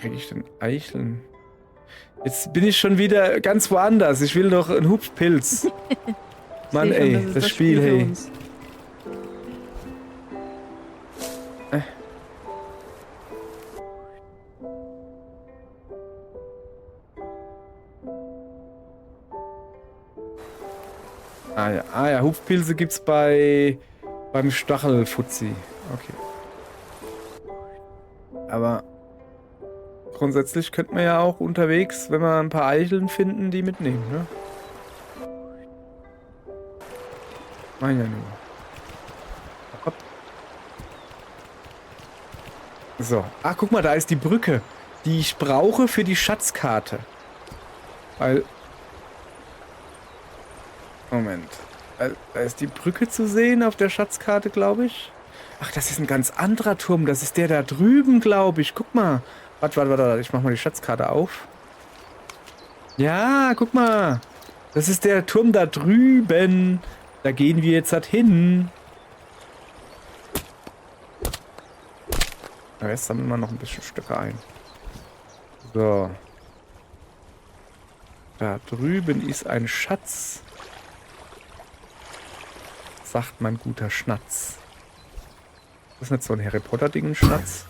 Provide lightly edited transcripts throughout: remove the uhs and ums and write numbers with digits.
Kriege ich denn Eicheln? Jetzt bin ich schon wieder ganz woanders. Ich will doch einen Hupfpilz. Mann, ey, das Spiel, hey. Ah ja, Hupfpilze gibt's beim Stachelfutzi. Okay. Aber grundsätzlich könnte man ja auch unterwegs, wenn wir ein paar Eicheln finden, die mitnehmen, ne? Mein ja nur. Hopp. So. Ach, guck mal, da ist die Brücke, die ich brauche für die Schatzkarte. Weil... Moment. Da ist die Brücke zu sehen auf der Schatzkarte, glaube ich. Ach, das ist ein ganz anderer Turm. Das ist der da drüben, glaube ich. Guck mal. Warte. Ich mach mal die Schatzkarte auf. Ja, guck mal. Das ist der Turm da drüben. Da gehen wir jetzt halt hin. Aber jetzt sammeln wir noch ein bisschen Stöcke ein. So. Da drüben ist ein Schatz. Sagt mein guter Schnatz. Das ist nicht so ein Harry Potter-Ding, ein Schnatz.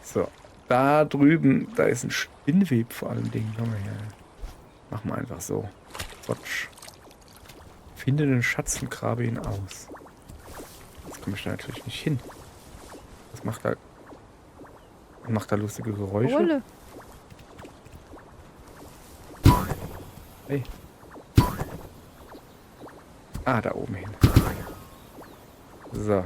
So. Da drüben, da ist ein Spinnweb vor allen Dingen. Komm mal her. Machen wir einfach so. Quatsch. Finde den Schatz und grabe ihn aus. Jetzt komme ich da natürlich nicht hin. Was macht da? Macht da lustige Geräusche? Rolle. Hey. Ah, da oben hin. So.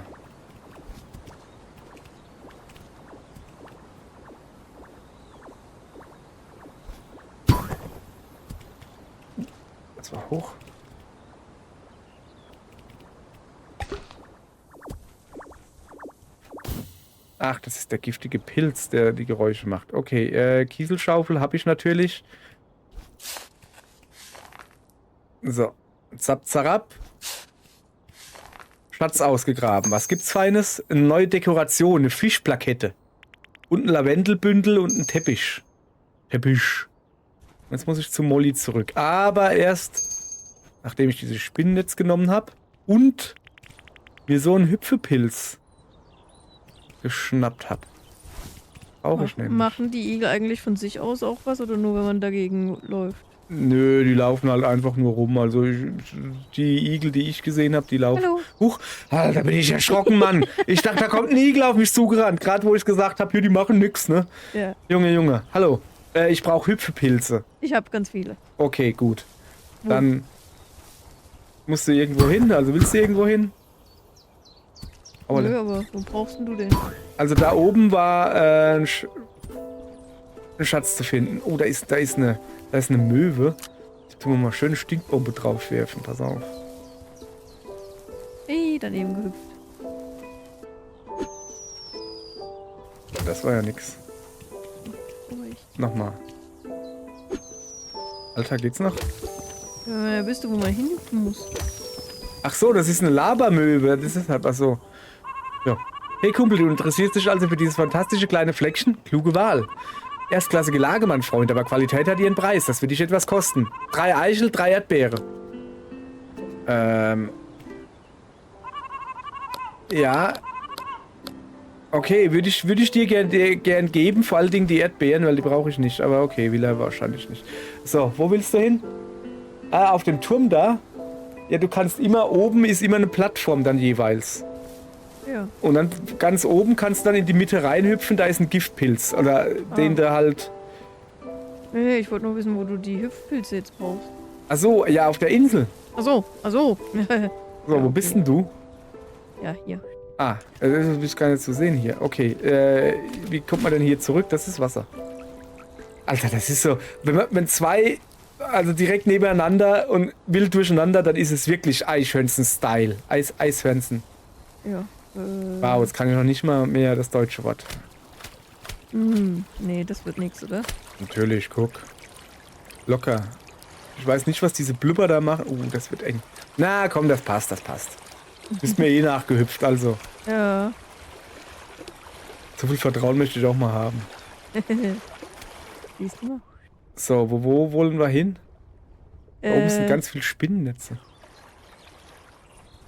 Das war hoch. Ach, das ist der giftige Pilz, der die Geräusche macht. Okay, Kieselschaufel habe ich natürlich. So. Zap, zarab. Schatz ausgegraben. Was gibt's Feines? Eine neue Dekoration, eine Fischplakette. Und ein Lavendelbündel und ein Teppich. Teppich. Jetzt muss ich zu Molly zurück. Aber erst, nachdem ich diese Spinnennetz genommen habe und mir so einen Hüpfepilz geschnappt habe. Brauche ich nämlich. Machen die Igel eigentlich von sich aus auch was oder nur, wenn man dagegen läuft? Nö, die laufen halt einfach nur rum. Also die Igel, die ich gesehen habe, die laufen... Hallo. Huch, da bin ich erschrocken, Mann. Ich dachte, da kommt ein Igel auf mich zugerannt. Gerade wo ich gesagt habe, hier, die machen nix, ne? Ja. Junge, hallo. Ich brauche Hüpfepilze. Ich habe ganz viele. Okay, gut. Dann musst du irgendwo hin. Also willst du irgendwo hin? Nö, aber wo brauchst denn du den? Also da oben war ein Schatz zu finden. Oh, da ist eine Möwe. Ich tue mal schön eine Stinkbombe drauf werfen. Pass auf. Hey, daneben gehüpft. Das war ja nix. Nochmal. Alter, geht's noch? Ja, bist du, wo man hinhüpfen muss? Ach so, das ist eine Labermöwe. Das ist halt was so. Ja. Hey Kumpel, du interessierst dich also für dieses fantastische kleine Fleckchen? Kluge Wahl. Erstklassige Lage, mein Freund, aber Qualität hat ihren Preis. Das wird dich etwas kosten. 3 Eichel, 3 Erdbeere. Ja. Okay, würde ich dir gern geben, vor allen Dingen die Erdbeeren, weil die brauche ich nicht. Aber okay, will er wahrscheinlich nicht. So, wo willst du hin? Ah, auf dem Turm da? Ja, du kannst immer, oben ist immer eine Plattform dann jeweils. Ja. Und dann ganz oben kannst du dann in die Mitte reinhüpfen, da ist ein Giftpilz. Oder den du halt... Nee, ich wollte nur wissen, wo du die Hüpfpilze jetzt brauchst. Ach so, ja, auf der Insel. Ach so. So, Ja, wo bist denn du? Ja, hier. Ah, du bist gar nicht zu sehen hier. Okay, wie kommt man denn hier zurück? Das ist Wasser. Alter, das ist so... Wenn zwei, also direkt nebeneinander und wild durcheinander, dann ist es wirklich Eichhörnchen-Style. Eishörnchen. Ja. Wow, jetzt kann ich noch nicht mal mehr das deutsche Wort. Nee, das wird nichts, oder? Natürlich, guck. Locker. Ich weiß nicht, was diese Blubber da machen. Das wird eng. Na, komm, das passt, das passt. Bist mir eh nachgehüpft, also. Ja. So viel Vertrauen möchte ich auch mal haben. Siehst du mal? So, wo wollen wir hin? Da oben sind Auf ganz viele Spinnennetze.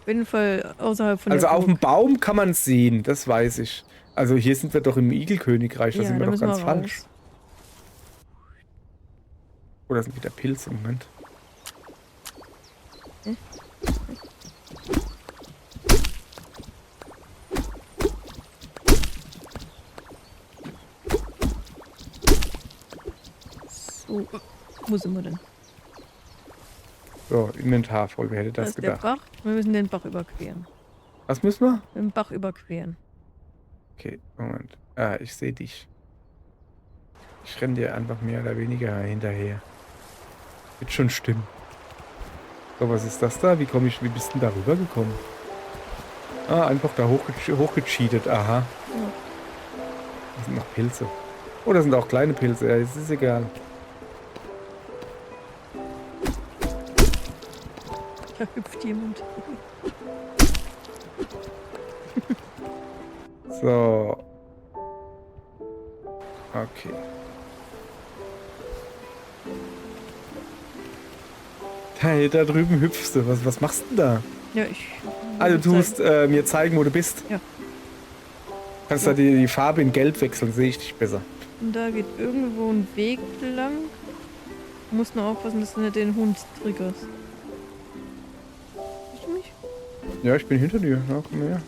jeden Fall außerhalb von Also der auf Burg. dem Baum kann man es sehen, das weiß ich. Also hier sind wir doch im Igelkönigreich, da Ja, sind wir da doch müssen ganz wir falsch. raus. Oh, da sind wieder Pilze im Moment. So, wo sind wir denn? So, Inventar voll, wer hätte Da das ist der gedacht? Bach. Wir müssen den Bach überqueren. Was müssen wir? Den Bach überqueren. Okay, Moment. Ah, ich sehe dich. Ich renne dir einfach mehr oder weniger hinterher. Wird schon stimmen. So, was ist das da? Wie bist du denn da rübergekommen? Ah, einfach da hochgecheatet, aha. Das sind noch Pilze. Oh, das sind auch kleine Pilze, ja, das ist egal. Da hüpft jemand. So. Okay. Hey, da drüben hüpfst du. Was machst du denn da? Ja, ich. Also du tust mir zeigen, wo du bist. Ja. Kannst da die Farbe in Gelb wechseln, sehe ich dich besser. Und da geht irgendwo ein Weg lang. Du musst nur aufpassen, dass du nicht den Hund triggerst. Siehst du mich? Ja, ich bin hinter dir. Ja, komm her.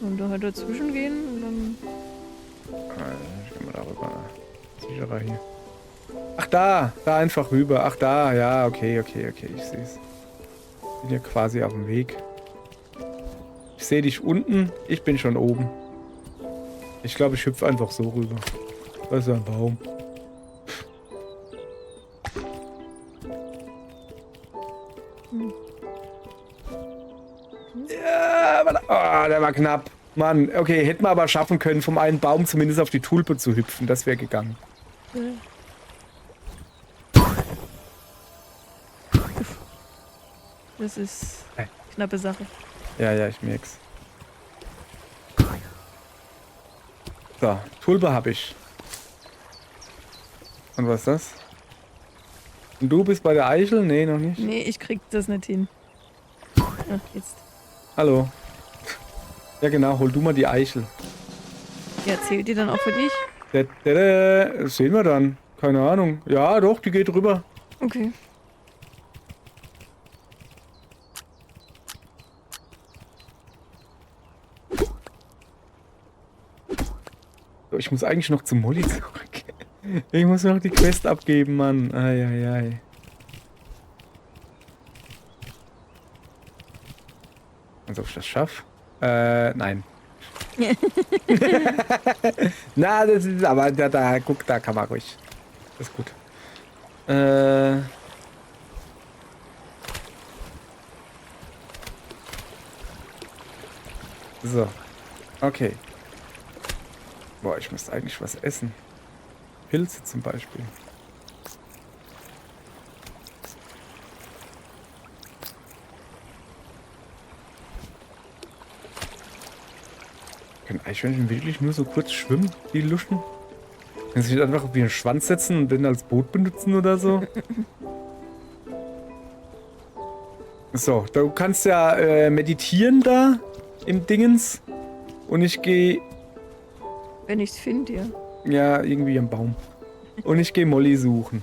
Und da halt dazwischen gehen und dann. Ich geh mal darüber. Sicherer hier. Ach, da einfach rüber. Ach, da, ja, okay, ich sehe es. Bin ja quasi auf dem Weg. Ich sehe dich unten, ich bin schon oben. Ich glaube, ich hüpfe einfach so rüber. Da ist ja ein Baum. Ja, warte. Oh, der war knapp. Mann, okay, hätten wir aber schaffen können, vom einen Baum zumindest auf die Tulpe zu hüpfen. Das wäre gegangen. Das ist knappe Sache. Ja, ich merk's. So, Tulpe habe ich. Und was ist das? Und du bist bei der Eichel? Nee, noch nicht. Nee, ich krieg das nicht hin. Ach, jetzt. Hallo. Ja genau, hol du mal die Eichel. Ja, zählt die dann auch für dich? Das sehen wir dann. Keine Ahnung. Ja, doch, die geht rüber. Okay. So, ich muss eigentlich noch zu Molly zurück. Ich muss noch die Quest abgeben, Mann. Eieiei. Also, ob ich das schaffe? Nein. Na, das ist aber, guck, da kann man ruhig. Das ist gut. So. Okay. Boah, ich müsste eigentlich was essen. Pilze zum Beispiel. Können Eichhörnchen wirklich nur so kurz schwimmen, die Luschen? Können sie sich einfach auf ihren Schwanz setzen und den als Boot benutzen oder so? So, du kannst ja meditieren da im Dingens. Und ich gehe... Wenn ich's finde, ja. Ja, irgendwie am Baum. Und ich gehe Molly suchen.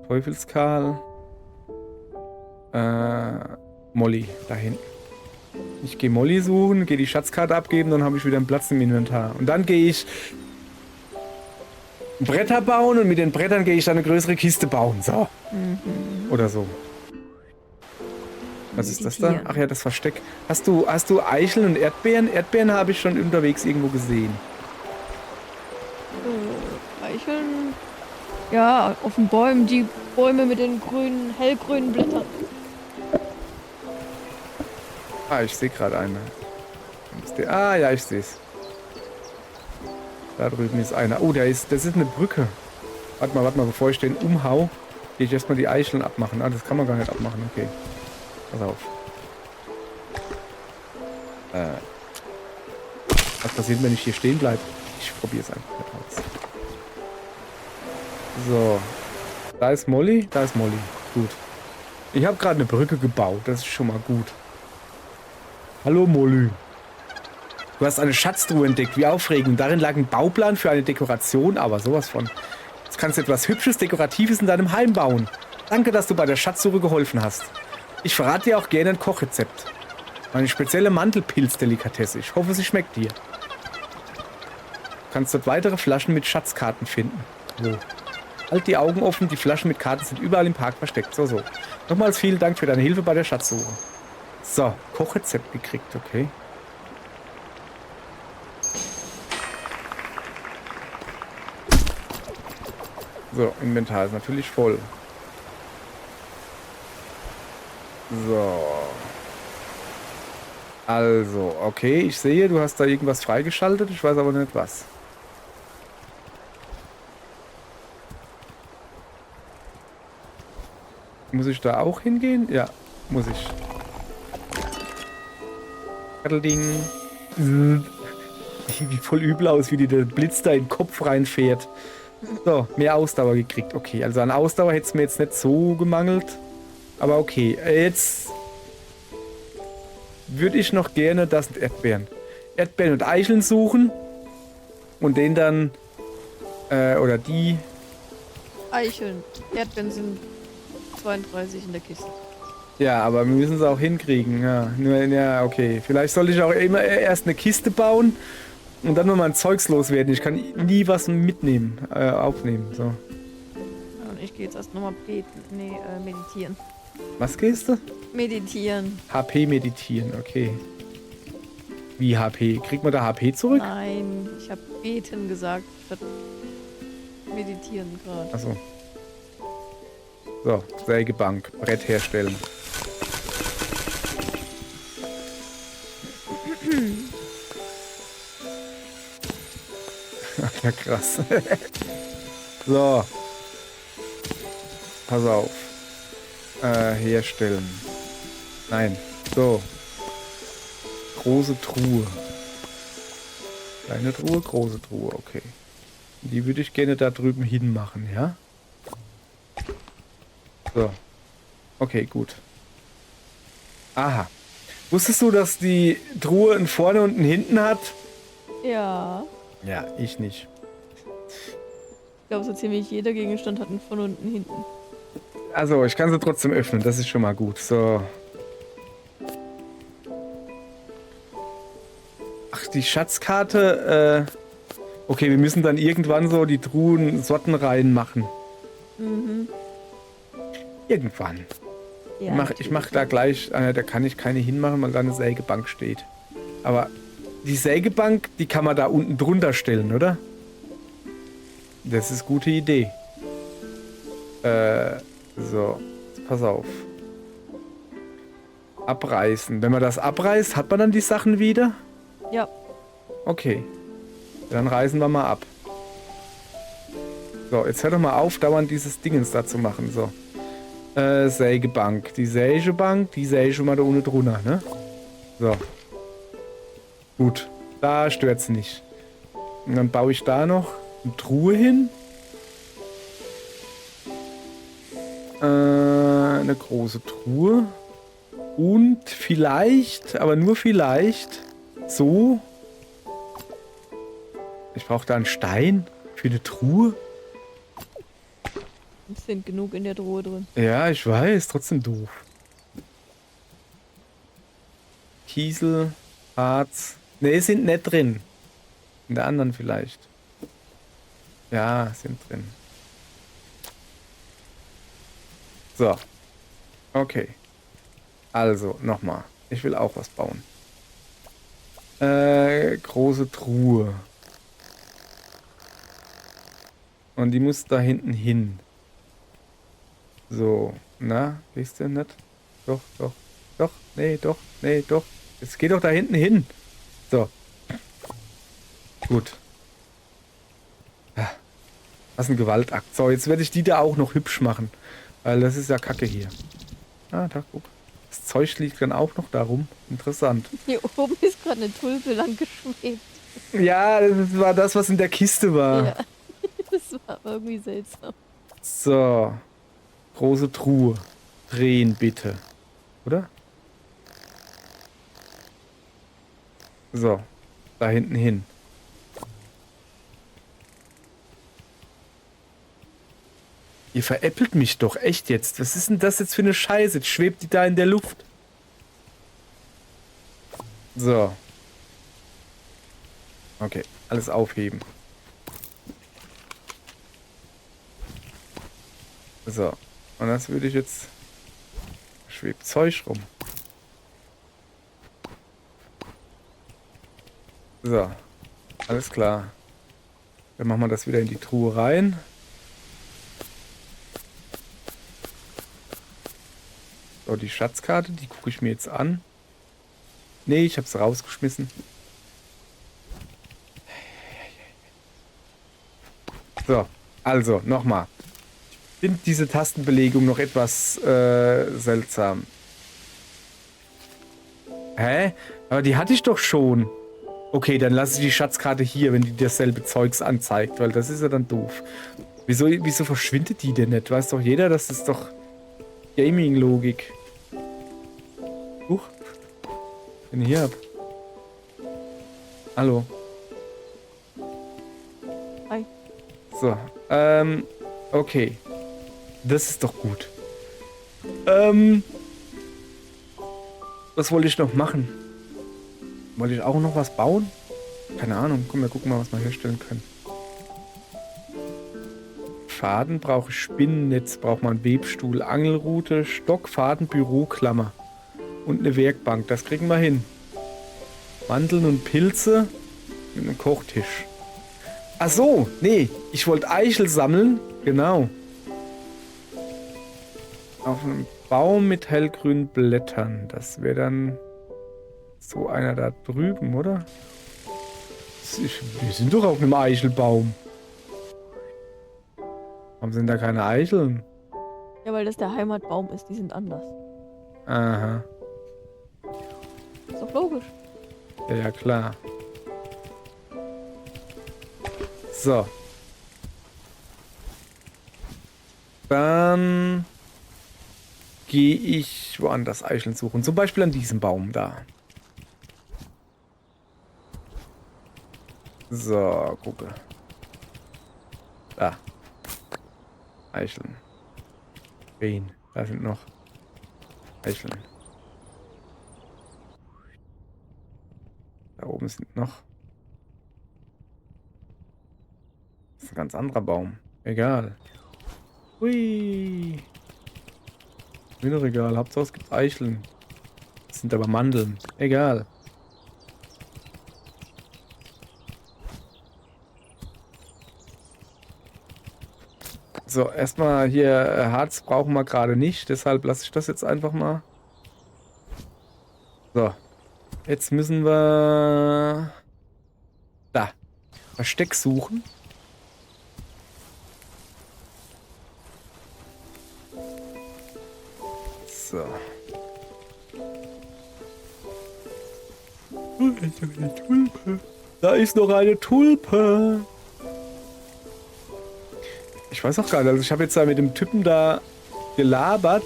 Teufelskarl. Molly, da hinten. Ich gehe Molly suchen, gehe die Schatzkarte abgeben, dann habe ich wieder einen Platz im Inventar. Und dann gehe ich Bretter bauen und mit den Brettern gehe ich dann eine größere Kiste bauen. So. Oder so. Was ist das da? Ach ja, das Versteck. Hast du Eicheln und Erdbeeren? Erdbeeren habe ich schon unterwegs irgendwo gesehen. Eicheln. Ja, auf den Bäumen. Die Bäume mit den grünen, hellgrünen Blättern. Ah, ich sehe gerade eine. Ah, ja, ich sehe es. Da drüben ist einer. Oh, das ist eine Brücke. Warte mal, bevor ich den umhau. Gehe ich erstmal die Eicheln abmachen. Ah, das kann man gar nicht abmachen. Okay. Pass auf. Was passiert, wenn ich hier stehen bleibe? Ich probiere es einfach mit aus. So. Da ist Molly. Da ist Molly. Gut. Ich habe gerade eine Brücke gebaut. Das ist schon mal gut. Hallo Molly. Du hast eine Schatztruhe entdeckt. Wie aufregend. Darin lag ein Bauplan für eine Dekoration, aber sowas von. Jetzt kannst du etwas Hübsches, Dekoratives in deinem Heim bauen. Danke, dass du bei der Schatzsuche geholfen hast. Ich verrate dir auch gerne ein Kochrezept. Eine spezielle Mantelpilz-Delikatesse. Ich hoffe, sie schmeckt dir. Du kannst dort weitere Flaschen mit Schatzkarten finden. So. Halt die Augen offen, die Flaschen mit Karten sind überall im Park versteckt. So, so. Nochmals vielen Dank für deine Hilfe bei der Schatzsuche. So, Kochrezept gekriegt, okay. So, Inventar ist natürlich voll. So. Also, okay, ich sehe, du hast da irgendwas freigeschaltet, ich weiß aber nicht was. Muss ich da auch hingehen? Ja, muss ich. Kattelding. Sieht voll übel aus, wie die der Blitz da in den Kopf reinfährt. So, mehr Ausdauer gekriegt. Okay, also an Ausdauer hätte es mir jetzt nicht so gemangelt. Aber okay, jetzt würde ich noch gerne das sind Erdbeeren. Erdbeeren und Eicheln suchen. Und den dann, oder die. Eicheln. Erdbeeren sind 32 in der Kiste. Ja, aber wir müssen es auch hinkriegen. Ja, nur, ja, okay. Vielleicht sollte ich auch immer erst eine Kiste bauen und dann nur mal ein Zeugs loswerden. Ich kann nie was mitnehmen, aufnehmen. So. Und ich gehe jetzt erst nochmal meditieren. Was gehst du? Meditieren. HP meditieren, okay. Wie HP? Kriegt man da HP zurück? Nein, ich habe beten gesagt, statt meditieren gerade. Achso. So, Sägebank, Brett herstellen. Ja, krass. So. Pass auf. Herstellen. Nein. So. Große Truhe. Kleine Truhe, große Truhe, okay. Die würde ich gerne da drüben hinmachen, ja? So. Okay, gut. Aha. Wusstest du, dass die Truhe einen vorne und einen hinten hat? Ja. Ja, ich nicht. Ich glaube, so ziemlich jeder Gegenstand hat einen von unten hinten. Also, ich kann sie trotzdem öffnen, das ist schon mal gut. So. Ach, die Schatzkarte, okay, wir müssen dann irgendwann so die Truhen Sortenreihen machen. Mhm. Irgendwann. Ja, Ich mach da gleich, da kann ich keine hinmachen, weil da eine Sägebank steht. Aber die Sägebank, die kann man da unten drunter stellen, oder? Das ist eine gute Idee. So, pass auf. Abreißen. Wenn man das abreißt, hat man dann die Sachen wieder? Ja. Okay. Dann reißen wir mal ab. So, jetzt hör doch mal auf, dauernd dieses Dingens da zu machen. So. Sägebank. Die Sägebank, die säge mal da unten drunter, ne? So. Gut. Da stört's nicht. Und dann baue ich da noch eine Truhe hin. Eine große Truhe. Und vielleicht, aber nur vielleicht, so. Ich brauche da einen Stein für eine Truhe. Es sind genug in der Truhe drin. Ja, ich weiß, trotzdem doof. Kiesel, Harz. Ne, sind nicht drin. In der anderen vielleicht. Ja, sind drin. So. Okay. Also, nochmal. Ich will auch was bauen. Große Truhe. Und die muss da hinten hin. So. Na, gehst du nicht? Doch, doch, doch, nee, doch, nee, doch. Es geht doch da hinten hin. So. Gut. Was ein Gewaltakt. So, jetzt werde ich die da auch noch hübsch machen. Weil das ist ja Kacke hier. Ah, da, guck. Das Zeug liegt dann auch noch da rum. Interessant. Hier oben ist gerade eine Tulpe lang geschwebt. Ja, das war das, was in der Kiste war. Ja. Das war irgendwie seltsam. So. Große Truhe. Drehen bitte. Oder? So. Da hinten hin. Ihr veräppelt mich doch, echt jetzt. Was ist denn das jetzt für eine Scheiße? Jetzt schwebt die da in der Luft. So. Okay, alles aufheben. So. Und das würde ich jetzt... Schwebt Zeug rum. So. Alles klar. Dann machen wir das wieder in die Truhe rein. So, die Schatzkarte, die gucke ich mir jetzt an. Nee, ich habe es rausgeschmissen. So, also, nochmal. Ich finde diese Tastenbelegung noch etwas seltsam. Hä? Aber die hatte ich doch schon. Okay, dann lasse ich die Schatzkarte hier, wenn die dasselbe Zeugs anzeigt, weil das ist ja dann doof. Wieso verschwindet die denn nicht? Weiß doch jeder, das ist doch Gaming-Logik. Huch. Bin ich hier ab. Hallo. Hi. So, okay. Das ist doch gut. Was wollte ich noch machen? Wollte ich auch noch was bauen? Keine Ahnung. Komm, wir gucken mal, was wir herstellen können. Faden brauche ich, Spinnennetz braucht man, Webstuhl, Angelrute, Stock, Faden, Büroklammer und eine Werkbank. Das kriegen wir hin. Mandeln und Pilze mit einem Kochtisch. Ach so, nee, ich wollte Eichel sammeln. Genau. Auf einem Baum mit hellgrünen Blättern. Das wäre dann so einer da drüben, oder? Wir sind doch auf einem Eichelbaum. Warum sind da keine Eicheln? Ja, weil das der Heimatbaum ist, die sind anders. Aha. Ist doch logisch. Ja, ja, klar. So. Dann gehe ich woanders Eicheln suchen. Zum Beispiel an diesem Baum da. So, gucke. Da. Eicheln. Wen? Da sind noch Eicheln. Da oben sind noch. Das ist ein ganz anderer Baum. Egal. Hui. Mir doch egal. Hauptsache es gibt Eicheln. Das sind aber Mandeln. Egal. So, erstmal hier Harz brauchen wir gerade nicht. Deshalb lasse ich das jetzt einfach mal. So. Jetzt müssen wir da Versteck suchen. So. Da ist noch eine Tulpe. Ich weiß auch gar nicht. Also ich habe jetzt da mit dem Typen da gelabert,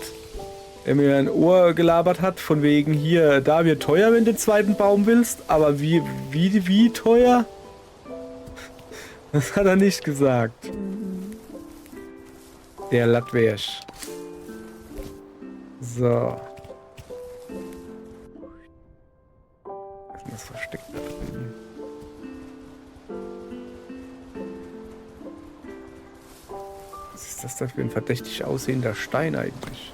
der mir ein Ohr gelabert hat, von wegen hier, da wird teuer, wenn du den zweiten Baum willst, aber wie teuer? Das hat er nicht gesagt. Der Latwersch. So. Was ist denn das versteckt da drin? Was ist das da für ein verdächtig aussehender Stein eigentlich?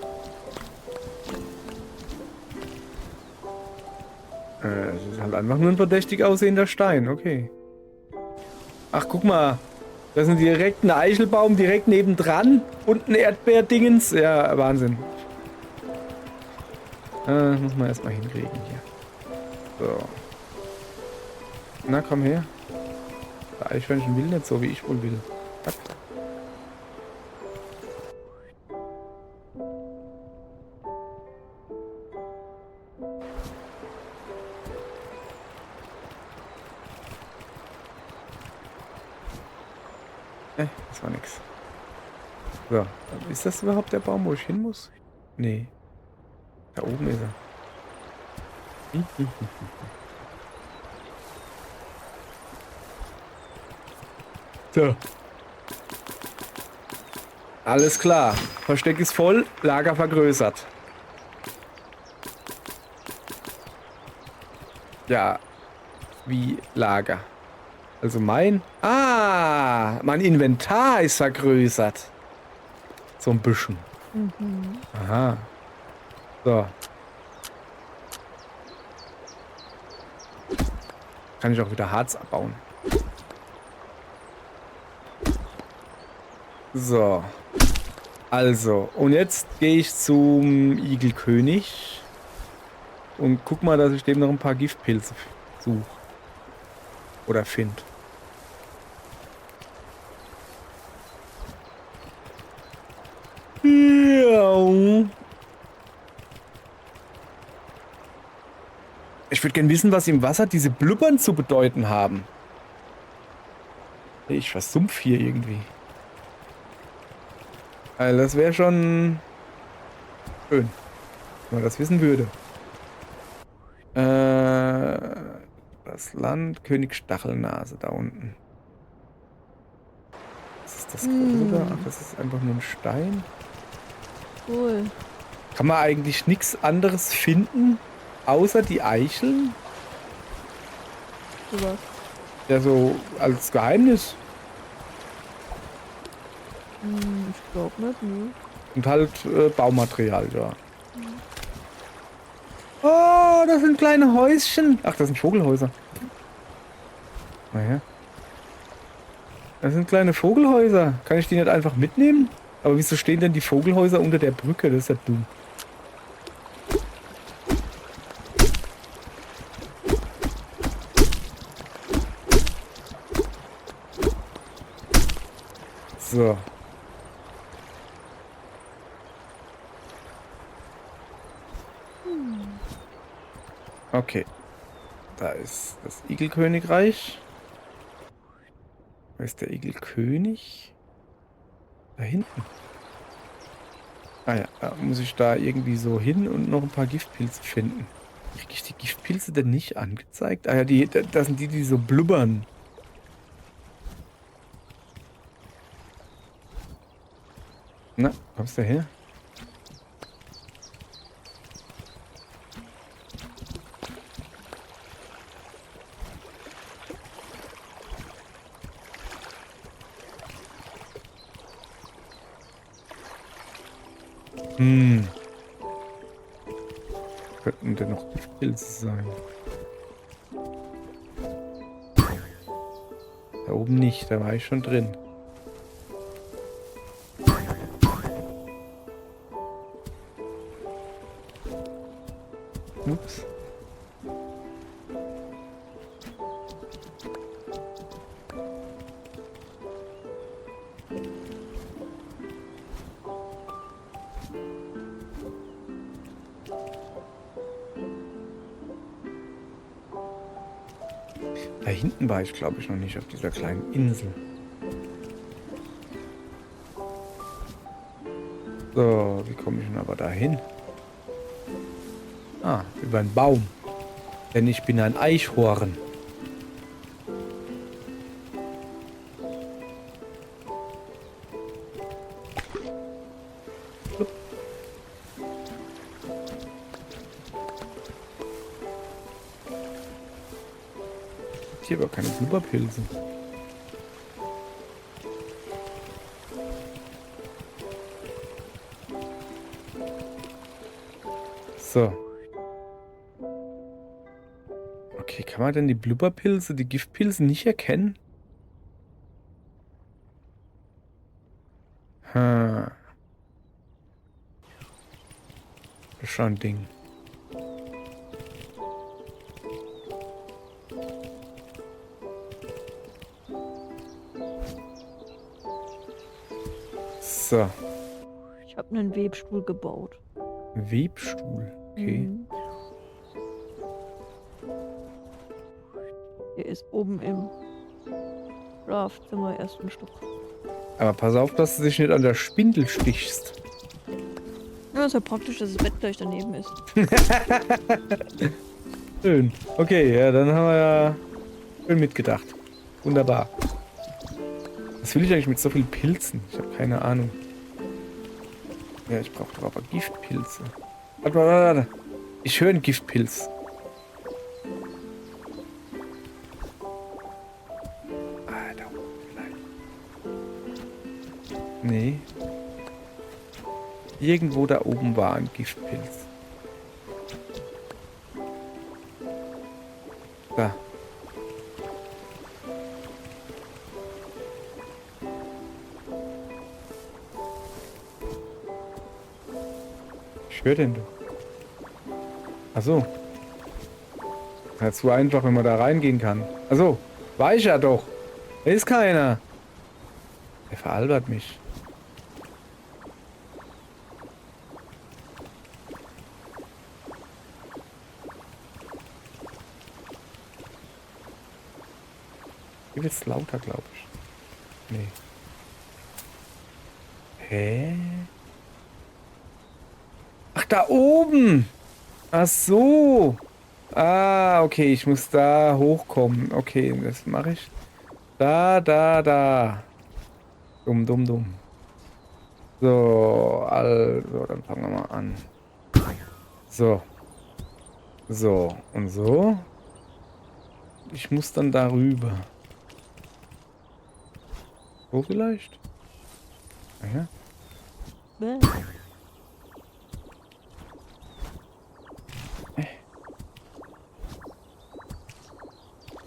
Es ist halt einfach nur ein verdächtig aussehender Stein, okay. Ach, guck mal. Da ist direkt ein Eichelbaum direkt nebendran und ein Erdbeerdingens. Ja, Wahnsinn. Muss man erstmal hinkriegen hier. So. Na, komm her. Der Eichhörnchen will nicht so, wie ich wohl will. Zack. Das war nix. So, ist das überhaupt der Baum, wo ich hin muss? Nee. Da oben ist er. So. Alles klar. Versteck ist voll, Lager vergrößert. Ja, wie Lager. Also mein... Ah, mein Inventar ist vergrößert. So ein bisschen. Mhm. Aha. So. Kann ich auch wieder Harz abbauen. So. Also, und jetzt gehe ich zum Igelkönig und guck mal, dass ich dem noch ein paar Giftpilze suche. Oder finde. Ja. Ich würde gerne wissen, was im Wasser diese Blubbern zu bedeuten haben. Ich versumpf hier irgendwie. Also das wäre schon schön, wenn man das wissen würde. Das Land König Stachelnase da unten. Was ist das große da? Ach, das ist einfach nur ein Stein. Cool. Kann man eigentlich nichts anderes finden, außer die Eicheln? Sowas. Ja, so als Geheimnis. Ich glaube nicht, ne? Und halt Baumaterial, ja. Oh, das sind kleine Häuschen. Ach, das sind Vogelhäuser. Naja. Das sind kleine Vogelhäuser. Kann ich die nicht einfach mitnehmen? Aber wieso stehen denn die Vogelhäuser unter der Brücke? Das ist ja dumm. So. Okay. Da ist das Igelkönigreich. Wo ist der Igelkönig? Da hinten. Ah ja, da muss ich da irgendwie so hin und noch ein paar Giftpilze finden. Kriege ich die Giftpilze denn nicht angezeigt? Ah ja, das sind die, die so blubbern. Na, kommst du her? Könnten denn noch Giftpilze sein? Da oben nicht, da war ich schon drin. Ups. Da hinten war ich, glaube ich, noch nicht auf dieser kleinen Insel. So, wie komme ich denn aber dahin? Ah, über einen Baum. Denn ich bin ein Eichhorn. Hier aber keine Blubberpilze. So. Okay, kann man denn die Blubberpilze, die Giftpilze nicht erkennen? Das ist schon ein Ding. So. Ich habe einen Webstuhl gebaut. Webstuhl. Okay. Der ist oben im Schlafzimmer, ersten Stock. Aber pass auf, dass du dich nicht an der Spindel stichst. Ja, ist ja praktisch, dass das Bett gleich daneben ist. Schön. Okay, ja, dann haben wir ja schön mitgedacht. Wunderbar. Was will ich eigentlich mit so vielen Pilzen? Ich habe keine Ahnung. Ja, ich brauche doch aber Giftpilze. Warte. Ich höre einen Giftpilz. Ah, da oben vielleicht. Nee. Irgendwo da oben war ein Giftpilz. Da. Ich höre den doch. Ach so. Das ist zu einfach, wenn man da reingehen kann. Ach so. War ich ja doch. Da ist keiner. Der veralbert mich. Hier wird's lauter, glaube ich. Nee. Hä? Ach, da oben! Ach so! Ah, okay, ich muss da hochkommen. Okay, das mache ich. Da. Dumm. So, also, dann fangen wir mal an. So. So, und so. Ich muss dann darüber. So vielleicht? Ah, ja. Bäh.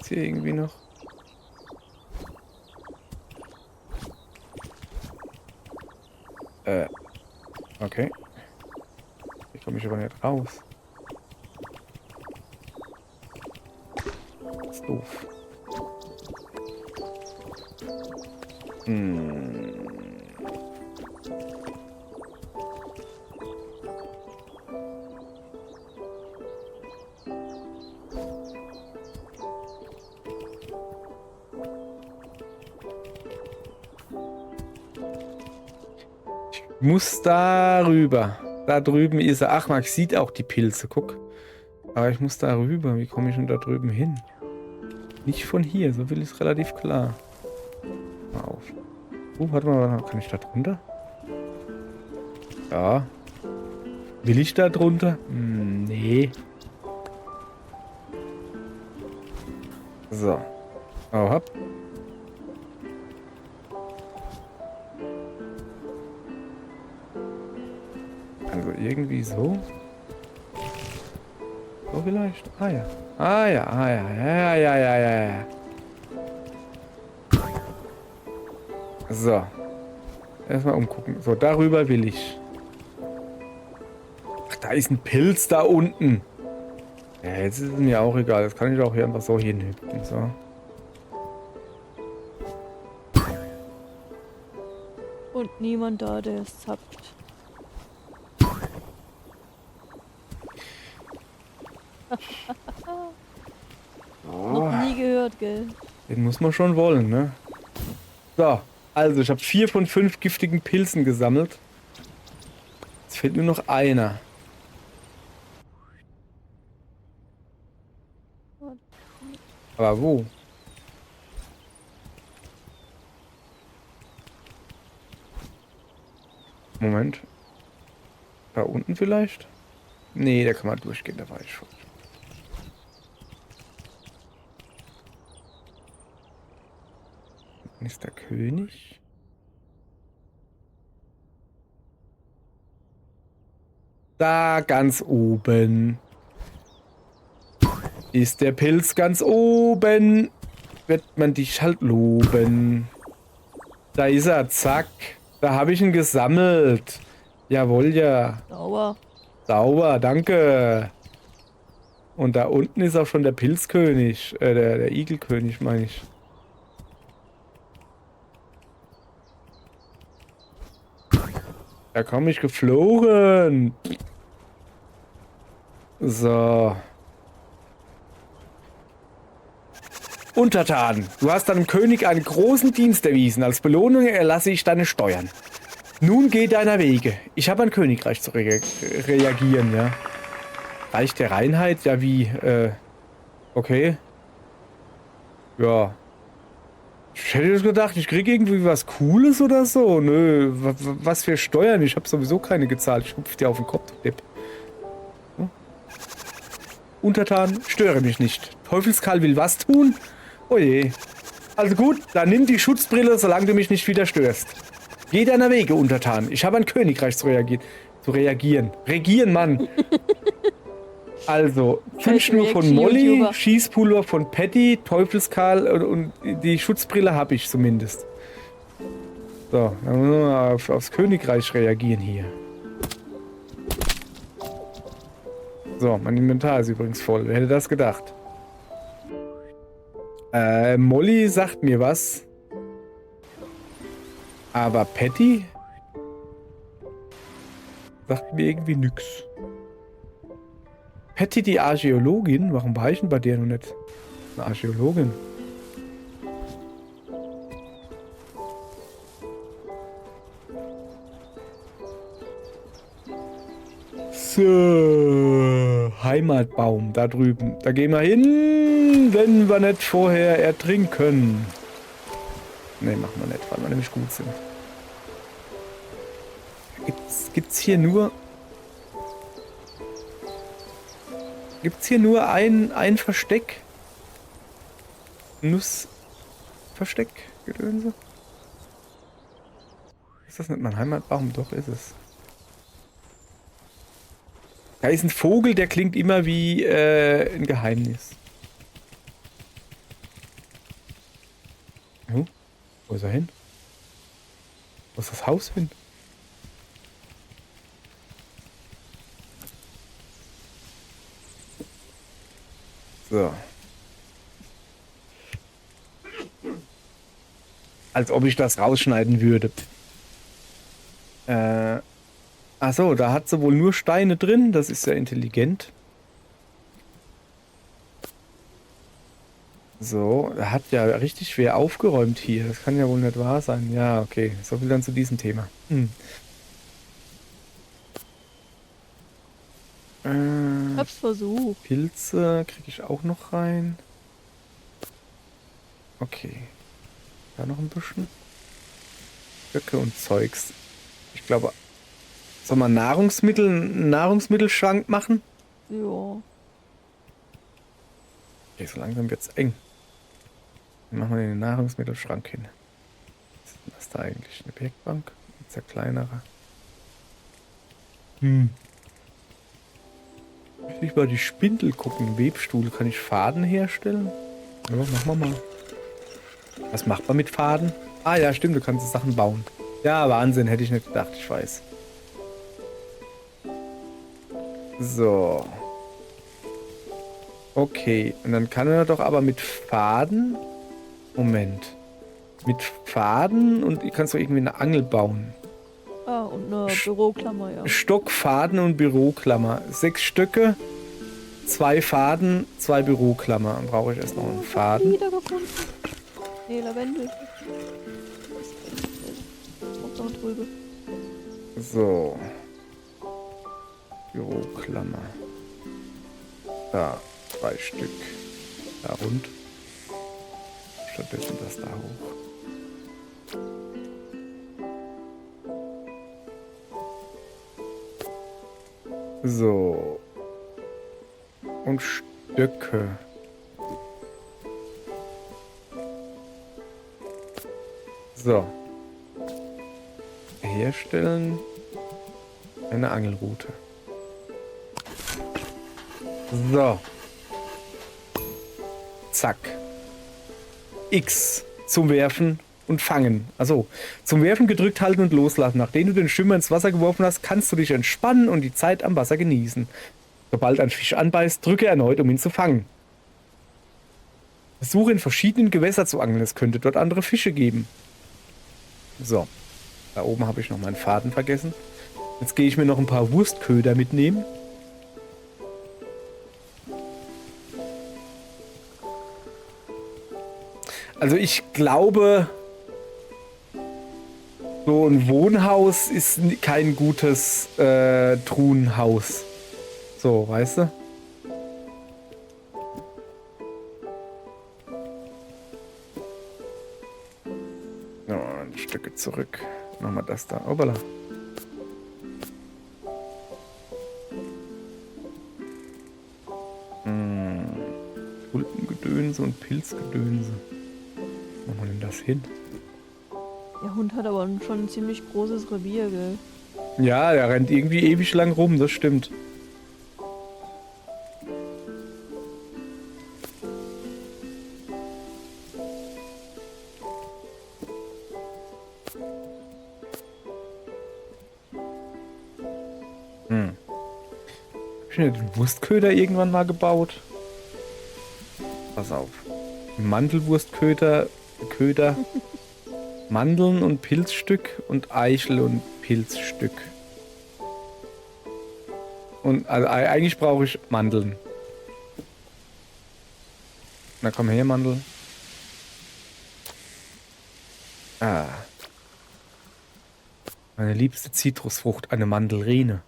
Ist hier irgendwie noch? Okay. Hier komme ich aber nicht raus. Das ist doof. Ich muss darüber. Da drüben ist er. Ach, man sieht auch die Pilze, guck. Aber ich muss darüber. Wie komme ich denn da drüben hin? Nicht von hier, so will ich es relativ klar. Mal auf. Warte mal, kann ich da drunter? Ja. Will ich da drunter? Nee. So. Oh, hopp. Also irgendwie so. So vielleicht? Ah ja. Ja. So. Erstmal umgucken. So, darüber will ich. Ach, da ist ein Pilz da unten. Ja, jetzt ist es mir auch egal. Das kann ich auch hier einfach so hinhüpfen. So. Und niemand da, der es zappt. Noch nie gehört, gell? Den muss man schon wollen, ne? So, also ich habe 4 von 5 giftigen Pilzen gesammelt. Jetzt fehlt nur noch einer. Aber wo? Moment. Da unten vielleicht? Nee, da kann man durchgehen, da war ich schon. Ist der König? Da ganz oben. Ist der Pilz ganz oben? Wird man dich halt loben. Da ist er, zack. Da habe ich ihn gesammelt. Jawohl, ja. Sauber. Sauber, danke. Und da unten ist auch schon der Pilzkönig. Der Igelkönig, meine ich. Da komme ich geflogen. So. Untertan, du hast deinem König einen großen Dienst erwiesen. Als Belohnung erlasse ich deine Steuern. Nun geh deiner Wege. Ich habe ein Königreich zu reagieren, ja. Reich der Reinheit? Ja, wie, okay. Ja. Ich hätte jetzt gedacht, ich kriege irgendwie was Cooles oder so. Nö, was für Steuern? Ich habe sowieso keine gezahlt. Ich hupf dir auf den Kopf, du Depp. Hm? Untertan, störe mich nicht. Teufelskerl will was tun? Oh je. Also gut, dann nimm die Schutzbrille, solange du mich nicht wieder störst. Geh deiner Wege, Untertan. Ich habe ein Königreich zu reagieren. Regieren, Mann. Also, Zündschnur von Molly, Schießpulver von Patty, Teufelskarl und die Schutzbrille habe ich zumindest. So, dann müssen wir mal aufs Königreich reagieren hier. So, mein Inventar ist übrigens voll. Wer hätte das gedacht? Molly sagt mir was. Aber Patty sagt mir irgendwie nix. Patty, die Archäologin? Warum war ich denn bei der noch nicht? Eine Archäologin. So, Heimatbaum, da drüben. Da gehen wir hin, wenn wir nicht vorher ertrinken. Ne, machen wir nicht, weil wir nämlich gut sind. Gibt's hier nur... Gibt's hier nur ein Versteck? Nussversteck? Gedönse? Ist das nicht mein Heimatbaum? Doch, ist es. Da ist ein Vogel, der klingt immer wie ein Geheimnis. Oh, wo ist er hin? Wo ist das Haus hin? So. Als ob ich das rausschneiden würde. Achso, da hat sie wohl nur Steine drin. Das ist ja intelligent. So, da hat ja richtig schwer aufgeräumt hier. Das kann ja wohl nicht wahr sein. Ja, okay. So viel dann zu diesem Thema. Hab's versucht. Pilze kriege ich auch noch rein. Okay. Da noch ein bisschen. Stöcke und Zeugs. Ich glaube, soll man einen Nahrungsmittelschrank machen? Ja. Okay, so langsam wird's eng. Dann machen wir den Nahrungsmittelschrank hin. Was ist da eigentlich? Eine Werkbank? Jetzt der kleinere. Möchte ich mal die Spindel gucken. Webstuhl. Kann ich Faden herstellen? Ja, machen wir mal. Was macht man mit Faden? Ah ja, stimmt, du kannst Sachen bauen. Ja, Wahnsinn, hätte ich nicht gedacht, ich weiß. So. Okay, und dann kann er doch aber mit Faden... Moment. Mit Faden und kannst du irgendwie eine Angel bauen. Ah, und eine Büroklammer, ja. Stock, Faden und Büroklammer. 6 Stöcke, 2 Faden, 2 Büroklammer. Dann brauche ich erst noch einen Faden. Wiedergefunden. Nee, Lavendel. Auch noch drüber. So. Büroklammer. Da, 2 Stück. Da rund. Stattdessen das da hoch. So. Und Stöcke. So. Herstellen. Eine Angelrute. So. Zack. X zum Werfen und Fangen. Also zum Werfen gedrückt halten und loslassen. Nachdem du den Schwimmer ins Wasser geworfen hast, kannst du dich entspannen und die Zeit am Wasser genießen. Sobald ein Fisch anbeißt, drücke erneut, um ihn zu fangen. Versuche in verschiedenen Gewässern zu angeln. Es könnte dort andere Fische geben. So. Da oben habe ich noch meinen Faden vergessen. Jetzt gehe ich mir noch ein paar Wurstköder mitnehmen. Also ich glaube, so ein Wohnhaus ist kein gutes Truhenhaus. So, weißt du? Ja, ein Stücke zurück. Machen wir das da. Hoppala. Tulpengedönse und Pilzgedönse. Wo machen wir denn das hin? Der Hund hat aber schon ein ziemlich großes Revier, gell? Ja, der rennt irgendwie ewig lang rum, das stimmt. Hab ich mir den Wurstköder irgendwann mal gebaut? Pass auf. Mandelwurstköder, Mandeln und Pilzstück und Eichel und Pilzstück. Und also, eigentlich brauche ich Mandeln. Na komm her, Mandel. Ah. Meine liebste Zitrusfrucht, eine Mandelrine.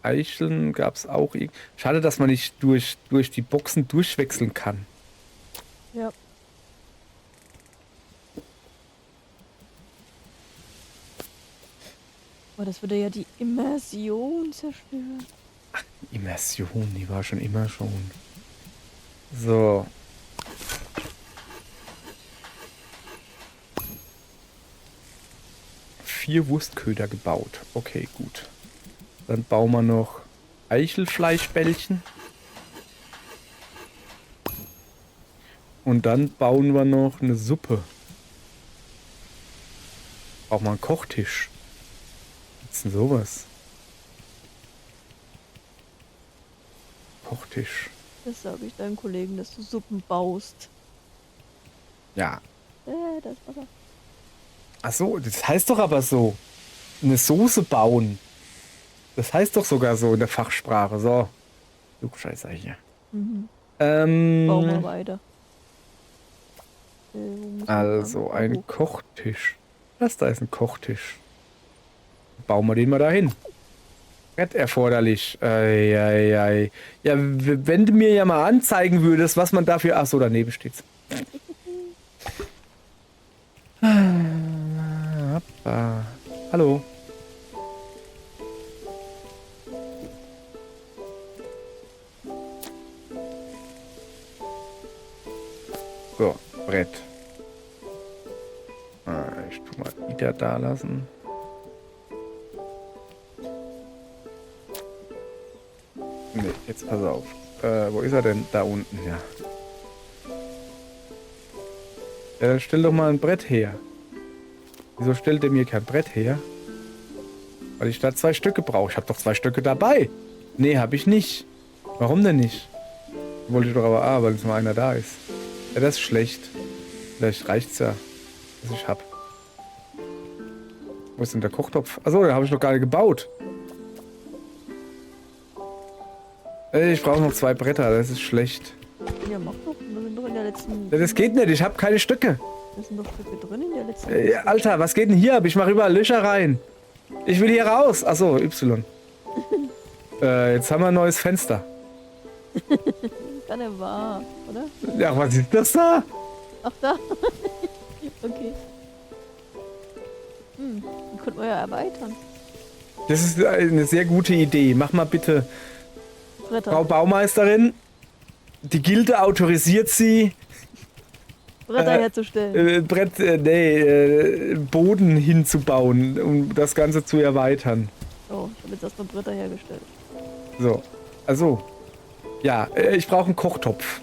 Eicheln gab es auch. Schade, dass man nicht durch die Boxen durchwechseln kann. Ja. Aber das würde ja die Immersion zerstören. Immersion, die war schon immer schon. So. Vier Wurstköder gebaut. Okay, gut. Dann bauen wir noch Eichelfleischbällchen. Und dann bauen wir noch eine Suppe. Brauchen wir einen Kochtisch. Was ist denn sowas? Kochtisch. Das sage ich deinem Kollegen, dass du Suppen baust. Ja. Das ist Wasser. Ach so, das heißt doch aber so. Eine Soße bauen. Das heißt doch sogar so in der Fachsprache. So. Du Scheiße hier. Mhm. Bauen wir weiter. Also ein Kochtisch. Das da ist ein Kochtisch. Bauen wir den mal dahin. Brett erforderlich. Ja, wenn du mir ja mal anzeigen würdest, was man dafür... Ach so, daneben steht's. Hallo. So, Brett. Ich tu mal wieder da lassen. Ne, jetzt pass auf. Wo ist er denn? Da unten, ja. Ja, dann stell doch mal ein Brett her. Wieso stellt er mir kein Brett her? Weil ich da 2 Stücke brauche. Ich habe doch 2 Stücke dabei. Nee, habe ich nicht. Warum denn nicht? Wollte ich doch aber, weil jetzt mal einer da ist. Ja, das ist schlecht. Vielleicht reicht's ja, was ich hab. Wo ist denn der Kochtopf? Achso, den habe ich noch gar nicht gebaut. Ich brauche noch 2 Bretter, das ist schlecht. Ja, mach doch. Wir sind doch in der letzten... Ja, das geht nicht, ich habe keine Stücke. Da sind doch Stücke drin in der letzten... Alter, was geht denn hier ab? Ich mache überall Löcher rein. Ich will hier raus. Achso, Y. Jetzt haben wir ein neues Fenster. Kann er wahr, oder? Ja, was ist das da? Ach, da. Okay. Den könnten wir ja erweitern. Das ist eine sehr gute Idee. Mach mal bitte, Bretter. Frau Baumeisterin. Die Gilde autorisiert sie, Bretter herzustellen. Boden hinzubauen, um das Ganze zu erweitern. Oh, ich habe jetzt erstmal Bretter hergestellt. So, also, ja, ich brauche einen Kochtopf.